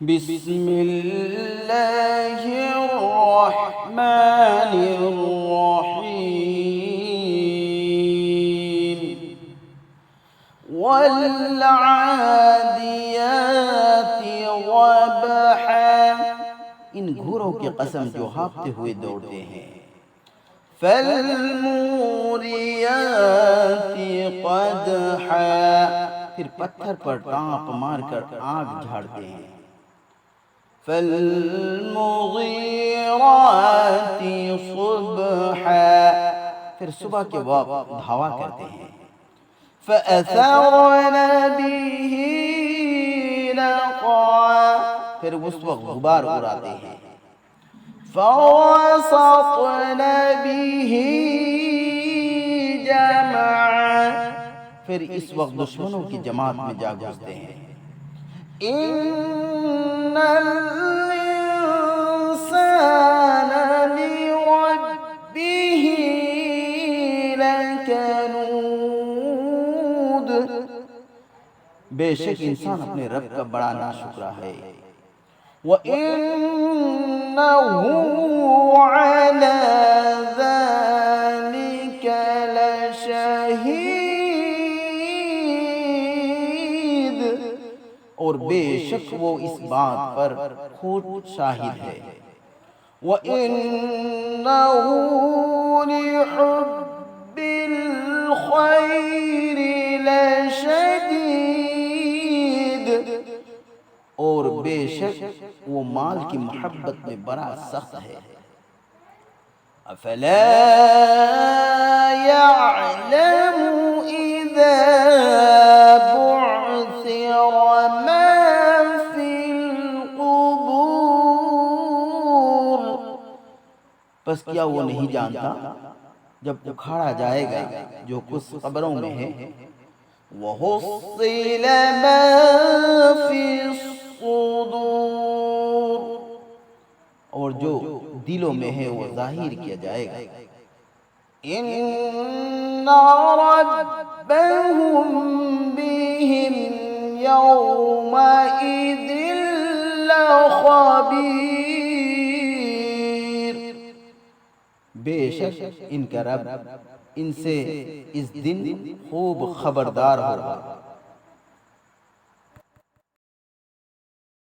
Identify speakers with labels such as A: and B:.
A: بسم اللہ الرحمن الرحیم والعادیات ضبحا، ان گھوڑوں کی قسم جو ہانپتے ہوئے دوڑتے ہیں۔ فالموریات قدحا، پھر پتھر پر ٹانپ مار کر آگ جھاڑتے ہیں۔ فالمغیرات صبحا، پھر صبح کے وقت دھاوا کرتے ہیں۔ فأثرن به نقعا، پھر اس وقت غبار اڑاتے ہیں۔ فوسطن به جمعا، پھر اس وقت دشمنوں کی جماعت میں جا گھستے ہیں۔ ان الانسان لربه لکنود، بے شک انسان اپنے رب کا بڑا ناشکرا ہے۔ وَإِنَّهُ عَلَى ذَلِكَ لَشَهِيدٌ، اور بے شک وہ اس بات پر خود شاہد ہے۔ وَإِنَّهُ لِحُبِّ الْخَيْرِ لَشَدِيدٌ، اور بے شک وہ مال کی محبت میں بڑا سخت ہے۔ افلا يعلم اذا بعثر ما في القبور، بس کیا وہ نہیں جانتا جب اکھاڑا جائے گا جو کچھ قبروں میں ہے۔ وَحُصِّلَ مَا فِي الصُّدُورِ، اور جو دلوں میں ہے وہ ظاہر کیا جائے گا۔ اِنَّ رَبَّهُمْ بِهِمْ يَوْمَئِذٍ لَخَبِيرٌ، بے شک ان کا رب ان سے اس دن خوب خبردار ہوگا۔